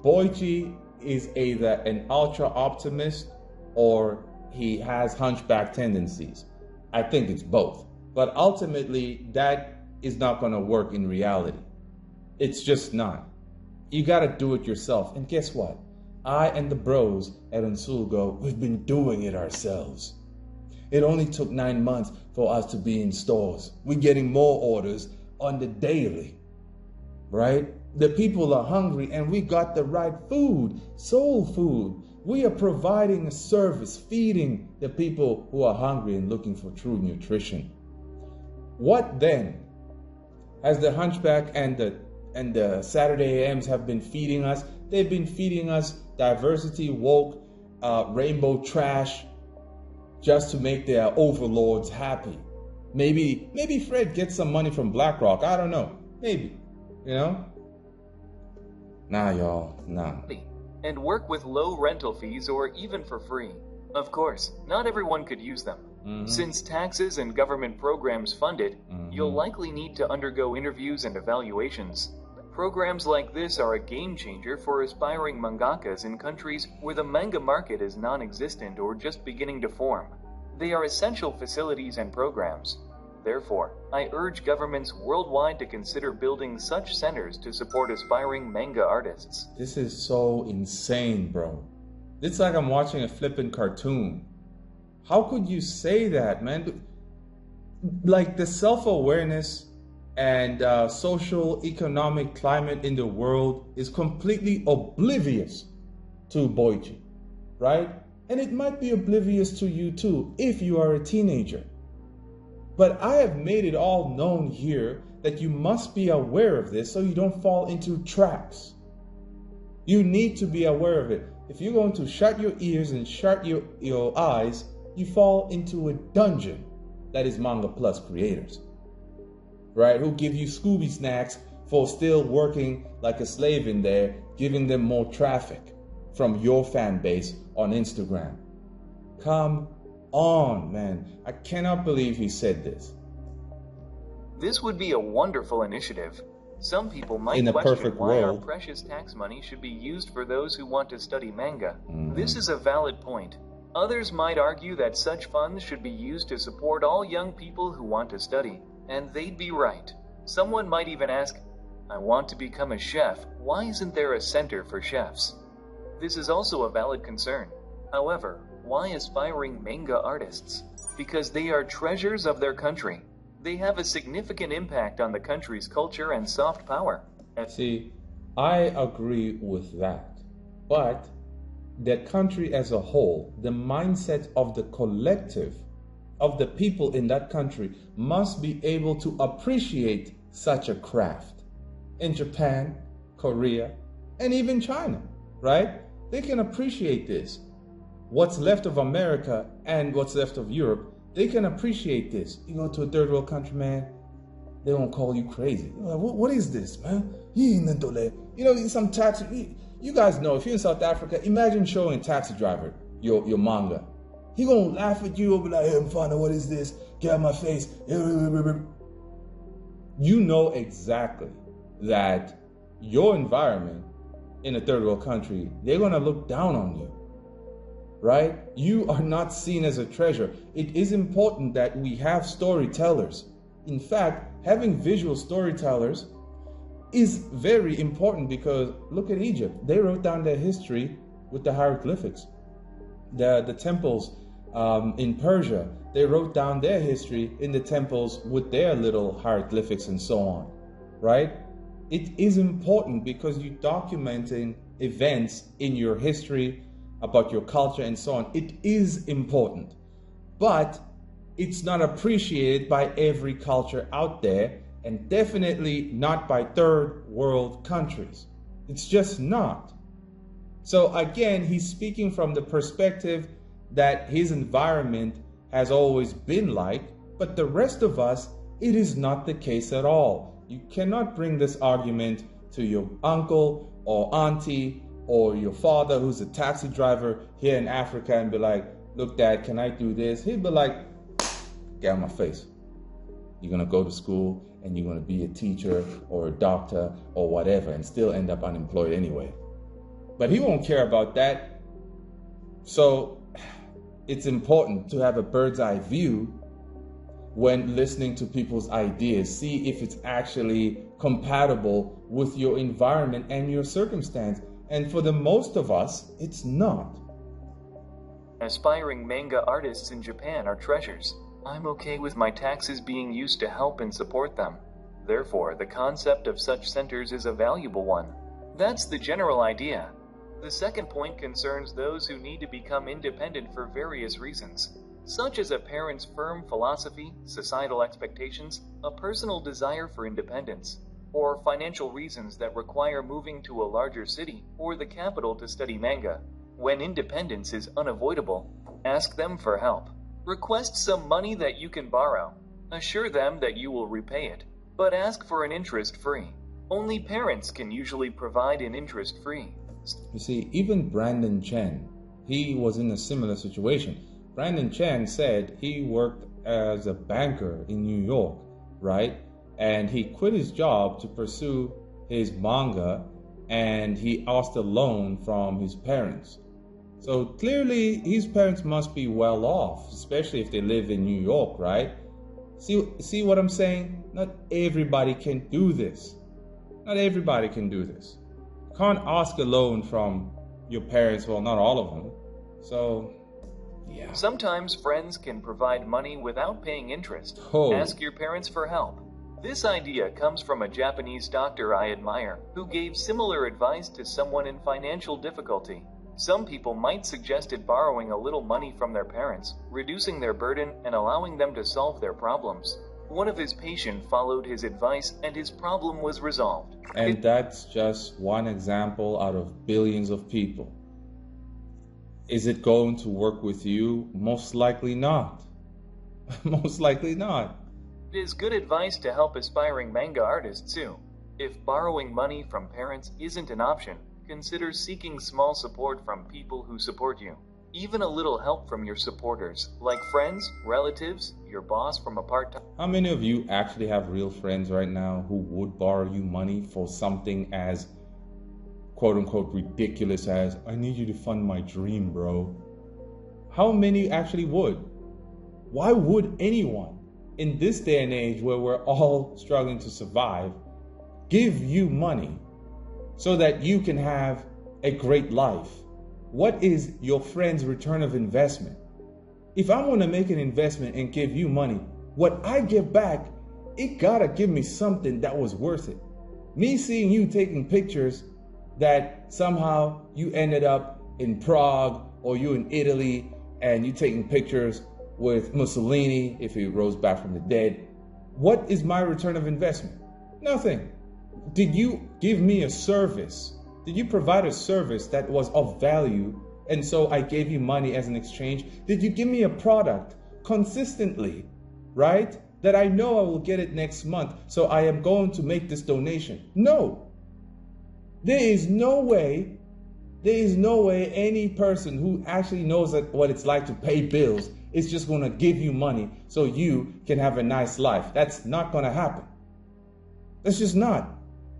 Boichi is either an ultra optimist or he has hunchback tendencies. I think it's both. But ultimately, that is not going to work in reality. It's just not. You got to do it yourself. And guess what? I and the bros at Unsulgo, we've been doing it ourselves. It only took 9 months for us to be in stores. We're getting more orders on the daily, right? The people are hungry and we got the right food, soul food. We are providing a service, feeding the people who are hungry and looking for true nutrition. What then? As the Hunchback and the Saturday AMs have been feeding us, they've been feeding us diversity, woke, rainbow trash, just to make their overlords happy. Maybe Fred gets some money from BlackRock. I don't know. Maybe. You know? Nah, y'all. Nah. And work with low rental fees or even for free. Of course, not everyone could use them. Since taxes and government programs fund it, you'll likely need to undergo interviews and evaluations. Programs like this are a game changer for aspiring mangakas in countries where the manga market is non-existent or just beginning to form. They are essential facilities and programs. Therefore, I urge governments worldwide to consider building such centers to support aspiring manga artists. This is so insane, bro. It's like I'm watching a flippin' cartoon. How could you say that, man? Like the self-awareness and social economic climate in the world is completely oblivious to Boichi, right? And it might be oblivious to you too if you are a teenager. But I have made it all known here that you must be aware of this so you don't fall into traps. You need to be aware of it. If you're going to shut your ears and shut your eyes, you fall into a dungeon that is Manga Plus creators, right? Who give you Scooby snacks for still working like a slave in there, giving them more traffic from your fan base on Instagram. Come on, man. I cannot believe he said this. This would be a wonderful initiative. Some people might In a question perfect why our world. precious tax money should be used for those who want to study manga. This is a valid point. Others might argue that such funds should be used to support all young people who want to study, and they'd be right. Someone might even ask, I want to become a chef. Why isn't there a center for chefs? This is also a valid concern. However, why aspiring manga artists? Because they are treasures of their country. They have a significant impact on the country's culture and soft power. See, I agree with that. But the country as a whole, the mindset of the collective, of the people in that country, must be able to appreciate such a craft. In Japan, Korea, and even China, right? They can appreciate this. What's left of America and what's left of Europe, they can appreciate this. You go to a third world country, man, they won't call you crazy. You're like, what is this, man? You know, some taxi. You guys know, if you're in South Africa, imagine showing a taxi driver your manga. He gonna laugh at you and be like, hey, I'm fine, what is this? Get out of my face. You know exactly that your environment in a third world country, they're gonna look down on you, right? You are not seen as a treasure. It is important that we have storytellers. In fact, having visual storytellers is very important because look at Egypt. They wrote down their history with the hieroglyphics. The temples in Persia, they wrote down their history in the temples with their little hieroglyphics and so on, right? It is important because you're documenting events in your history about your culture and so on. It is important, but it's not appreciated by every culture out there, and definitely not by third world countries. It's just not. So again, he's speaking from the perspective that his environment has always been like, but the rest of us, it is not the case at all. You cannot bring this argument to your uncle or auntie or your father who's a taxi driver here in Africa and be like, look, Dad, can I do this? He'd be like, get out of my face. You're going to go to school and you're going to be a teacher or a doctor or whatever and still end up unemployed anyway. But he won't care about that. So it's important to have a bird's eye view when listening to people's ideas. See if it's actually compatible with your environment and your circumstance. And for the most of us, it's not. Aspiring manga artists in Japan are treasures. I'm okay with my taxes being used to help and support them. Therefore, the concept of such centers is a valuable one. That's the general idea. The second point concerns those who need to become independent for various reasons, such as a parent's firm philosophy, societal expectations, a personal desire for independence, or financial reasons that require moving to a larger city or the capital to study manga. When independence is unavoidable, ask them for help. Request some money that you can borrow. Assure them that you will repay it, but ask for an interest-free. Only parents can usually provide an interest-free. You see, even Brandon Chen, he was in a similar situation. Brandon Chen said he worked as a banker in New York, right? And he quit his job to pursue his manga, and he asked a loan from his parents. So clearly his parents must be well off, especially if they live in New York, right? See what I'm saying? Not everybody can do this. Not everybody can do this. You can't ask a loan from your parents, well, not all of them. So, yeah. Sometimes friends can provide money without paying interest. Oh. Ask your parents for help. This idea comes from a Japanese doctor I admire who gave similar advice to someone in financial difficulty. Some people might suggested borrowing a little money from their parents, reducing their burden and allowing them to solve their problems. One of his patients followed his advice and his problem was resolved. And that's just one example out of billions of people. Is it going to work with you? Most likely not. Most likely not. It is good advice to help aspiring manga artists too. If borrowing money from parents isn't an option, consider seeking small support from people who support you. Even a little help from your supporters, like friends, relatives, your boss from a part-time... How many of you actually have real friends right now who would borrow you money for something as quote-unquote ridiculous as, I need you to fund my dream, bro? How many actually would? Why would anyone in this day and age where we're all struggling to survive give you money so that you can have a great life? What is your friend's return of investment? If I want to make an investment and give you money, what I give back, it gotta give me something that was worth it. Me seeing you taking pictures that somehow you ended up in Prague or you in Italy and you taking pictures with Mussolini if he rose back from the dead. What is my return of investment? Nothing. Did you give me a service? Did you provide a service that was of value and so I gave you money as an exchange? Did you give me a product consistently, right? That I know I will get it next month, so I am going to make this donation? No. There is no way any person who actually knows what it's like to pay bills is just going to give you money so you can have a nice life. That's not going to happen. That's just not.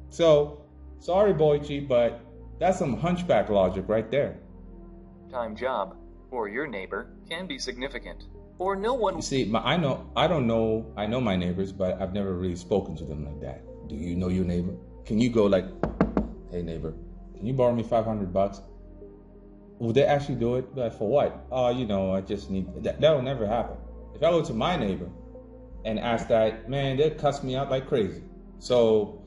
So, sorry, Boichi, but that's some hunchback logic right there. Time job, or your neighbor, can be significant. Or no one... You see, I know my neighbors, but I've never really spoken to them like that. Do you know your neighbor? Can you go like, hey neighbor, can you borrow me $500? Will they actually do it? Like, for what? I just need... That will never happen. If I go to my neighbor and ask that, man, they'll cuss me out like crazy. So,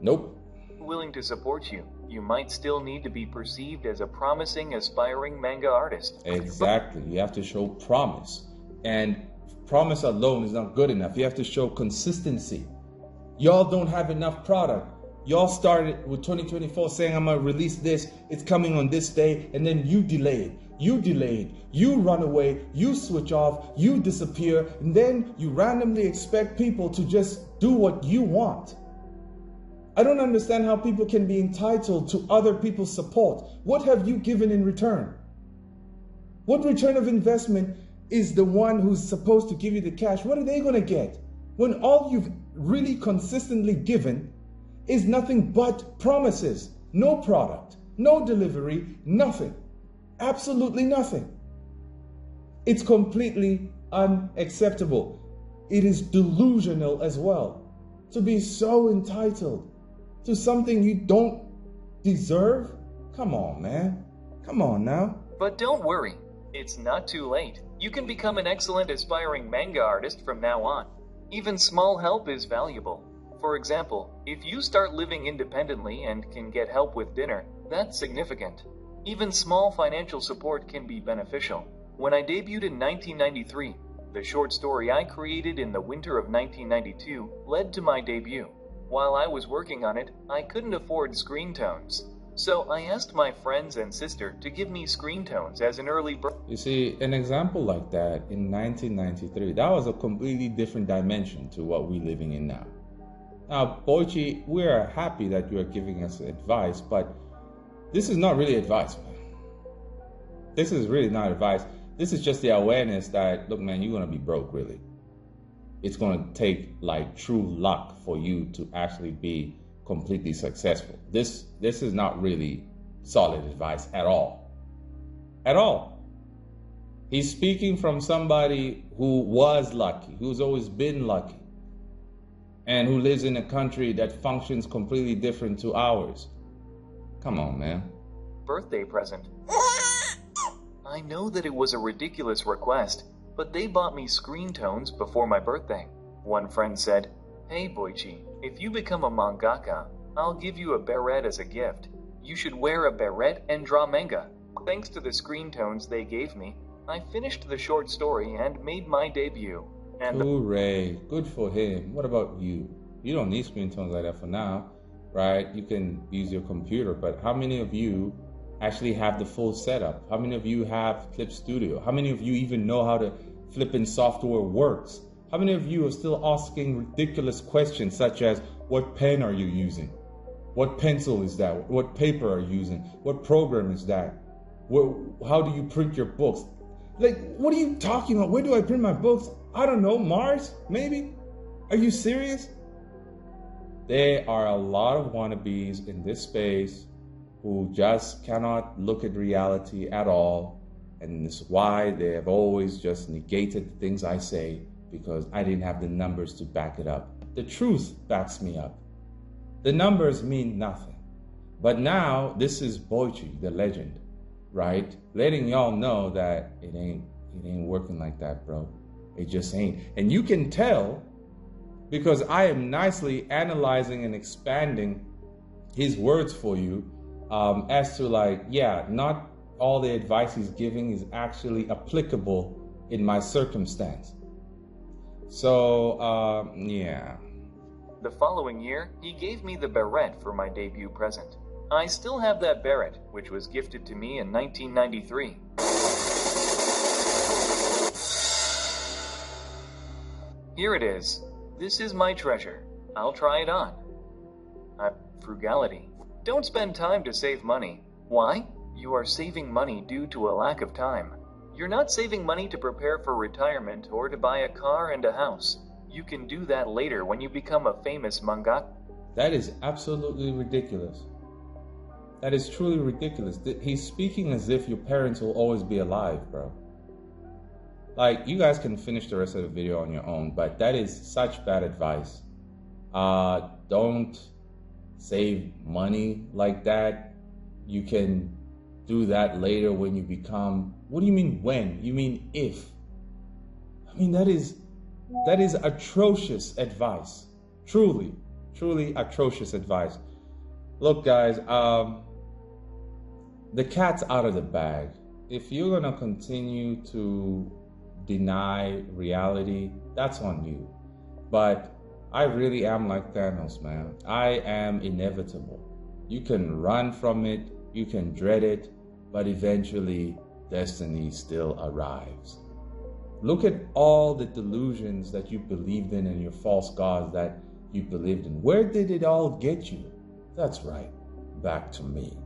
nope. Willing to support you, you might still need to be perceived as a promising, aspiring manga artist. Exactly. You have to show promise. And promise alone is not good enough. You have to show consistency. Y'all don't have enough product. Y'all started with 2024 saying, I'm going to release this. It's coming on this day. And then you delayed. You run away. You switch off. You disappear. And then you randomly expect people to just do what you want. I don't understand how people can be entitled to other people's support. What have you given in return? What return of investment is the one who's supposed to give you the cash? What are they going to get when all you've really consistently given is nothing but promises? No product, no delivery, nothing. Absolutely nothing. It's completely unacceptable. It is delusional as well to be so entitled to something you don't deserve. Come on, man. Come on now. But don't worry, it's not too late. You can become an excellent aspiring manga artist from now on. Even small help is valuable. For example, if you start living independently and can get help with dinner, that's significant. Even small financial support can be beneficial. When I debuted in 1993, the short story I created in the winter of 1992 led to my debut. While I was working on it, I couldn't afford screen tones. So I asked my friends and sister to give me screen tones as an early birth. You see, an example like that in 1993, that was a completely different dimension to what we're living in now. Now, Boichi, we are happy that you are giving us advice, but this is not really advice, man. This is really not advice. This is just the awareness that, look, man, you're going to be broke, really. It's going to take like true luck for you to actually be completely successful. This is not really solid advice at all. At all. He's speaking from somebody who was lucky, who's always been lucky, and who lives in a country that functions completely different to ours. Come on, man. birthday present. I know that it was a ridiculous request, but they bought me screen tones before my birthday. One friend said, "Hey Boichi, if you become a mangaka, I'll give you a beret as a gift. You should wear a beret and draw manga." Thanks to the screen tones they gave me, I finished the short story and made my debut. And Hooray, good for him. What about you? You don't need screen tones like that for now, right? You can use your computer, but how many of you actually have the full setup? How many of you have Clip Studio? How many of you even know how the flipping software works? How many of you are still asking ridiculous questions such as, what pen are you using? What pencil is that? What paper are you using? What program is that? How do you print your books? Like, what are you talking about? Where do I print my books? I don't know, Mars, maybe? Are you serious? There are a lot of wannabes in this space who just cannot look at reality at all. And this is why they have always just negated the things I say, because I didn't have the numbers to back it up. The truth backs me up. The numbers mean nothing. But now this is Boicho, the legend, right? Letting y'all know that it ain't working like that, bro. It just ain't. And you can tell because I am nicely analyzing and expanding his words for you as to like, yeah, not all the advice he's giving is actually applicable in my circumstance. So, yeah. The following year, he gave me the beret for my debut present. I still have that beret, which was gifted to me in 1993. Here it is. This is my treasure. I'll try it on. Frugality. Don't spend time to save money. Why? You are saving money due to a lack of time. You're not saving money to prepare for retirement or to buy a car and a house. You can do that later when you become a famous mangaka. That is absolutely ridiculous. That is truly ridiculous. He's speaking as if your parents will always be alive, bro. Like, you guys can finish the rest of the video on your own, but that is such bad advice. Don't save money like that. You can do that later when you become... What do you mean when? You mean if. I mean, that is atrocious advice. Truly atrocious advice. Look, guys, the cat's out of the bag. If you're gonna continue to deny reality, that's on you. But I really am like Thanos, man. I am inevitable. You can run from it, you can dread it, but eventually destiny still arrives. Look at all the delusions that you believed in and your false gods that you believed in. Where did it all get you? That's right, back to me.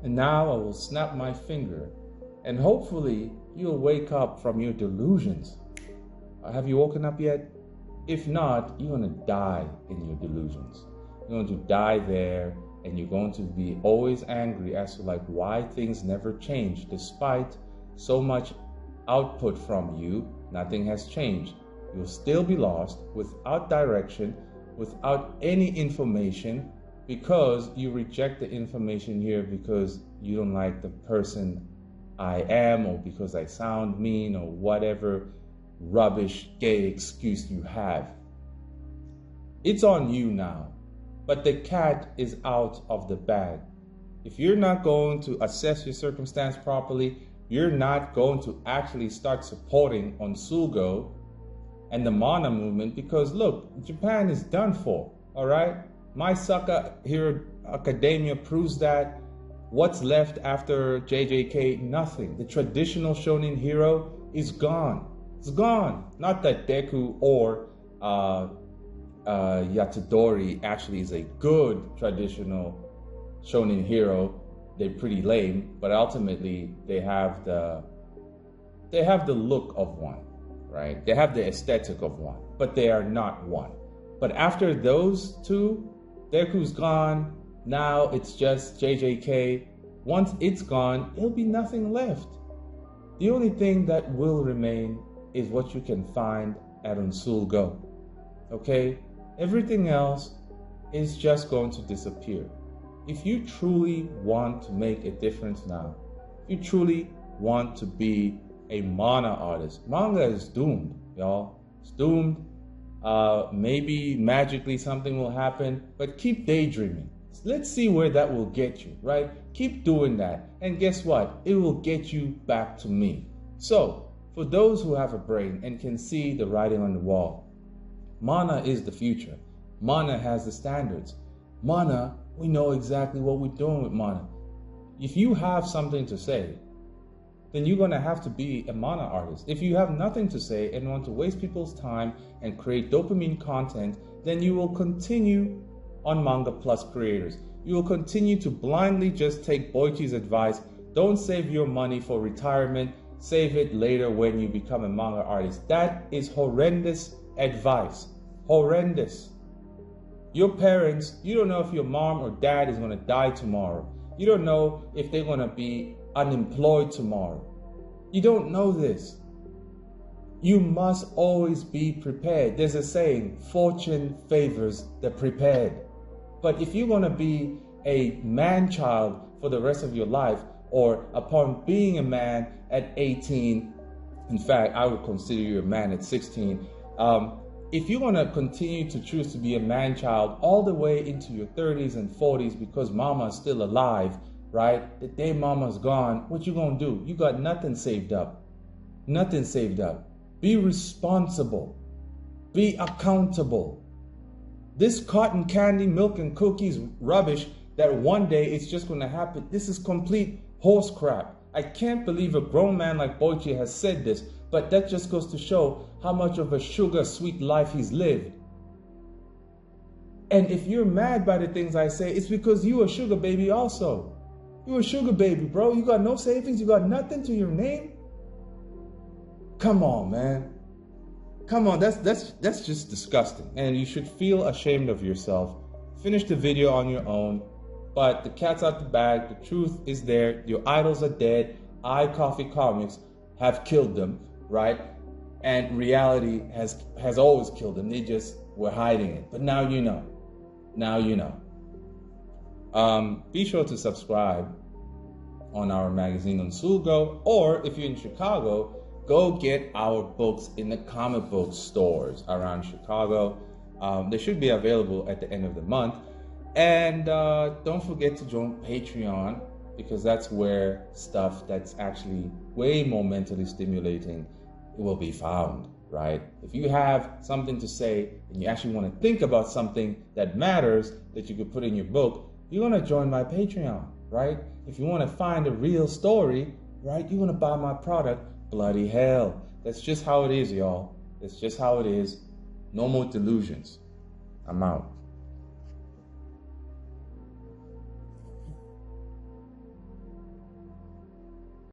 And now I will snap my finger and hopefully you'll wake up from your delusions. Have you woken up yet? If not, you're going to die in your delusions. You're going to die there, and you're going to be always angry as to like why things never change. Despite so much output from you, nothing has changed. You'll still be lost, without direction, without any information, because you reject the information here because you don't like the person I am, or because I sound mean, or whatever rubbish gay excuse you have. It's on you now, but the cat is out of the bag. If you're not going to assess your circumstance properly, you're not going to actually start supporting Onsugo and the MANAA movement, because look, Japan is done for, all right? My Sucker Hero Academia proves that. What's left after JJK? Nothing. The traditional shonen hero is gone. It's gone. Not that Deku or Yatadori actually is a good traditional shonen hero. They're pretty lame, but ultimately they have the look of one, right? They have the aesthetic of one, but they are not one. But after those two, Deku's gone. Now it's just JJK. Once it's gone, it'll be nothing left. The only thing that will remain is what you can find at Onsugo. Okay? Everything else is just going to disappear. if you truly want to make a difference now, if you truly want to be a MANAA artist, manga is doomed, y'all. It's doomed. Maybe magically something will happen, but keep daydreaming. Let's see where that will get you, right? Keep doing that. And guess what? It will get you back to me. So, for those who have a brain and can see the writing on the wall, MANAA is the future. MANAA has the standards. MANAA, we know exactly what we're doing with MANAA. If you have something to say, then you're going to have to be a MANAA artist. If you have nothing to say and want to waste people's time and create dopamine content, then you will continue on Manga Plus creators. You will continue to blindly just take Boicho's advice. Don't save your money for retirement. Save it later when you become a manga artist. That is horrendous advice. Horrendous. Your parents, you don't know if your mom or dad is going to die tomorrow. You don't know if they're going to be unemployed tomorrow. You don't know this. You must always be prepared. There's a saying, fortune favors the prepared. But if you're going to be a man-child for the rest of your life, or upon being a man at 18, in fact, I would consider you a man at 16, if you're going to continue to choose to be a man-child all the way into your 30s and 40s because mama's still alive, right? The day mama's gone, what you going to do? You got nothing saved up. Nothing saved up. Be responsible. Be accountable. This cotton candy, milk and cookies rubbish that one day it's just going to happen, this is complete horse crap. I can't believe a grown man like Boicho has said this, but that just goes to show how much of a sugar sweet life he's lived. And if you're mad by the things I say, it's because you a sugar baby also. You a sugar baby, bro. You got no savings, you got nothing to your name. Come on, man. Come on, that's just disgusting. And you should feel ashamed of yourself. Finish the video on your own. But the cat's out the bag. The truth is there. Your idols are dead. iCoffee Comics have killed them, right? And reality has always killed them. They just were hiding it. But now you know. Now you know. Be sure to subscribe on our magazine on Sulgo. Or if you're in Chicago, go get our books in the comic book stores around Chicago. They should be available at the end of the month. And don't forget to join Patreon, because that's where stuff that's actually way more mentally stimulating will be found, right? If you have something to say and you actually want to think about something that matters that you could put in your book, you're going to join my Patreon, right? If you want to find a real story, right, you're going to buy my product. Bloody hell. That's just how it is, y'all. That's just how it is. No more delusions. I'm out.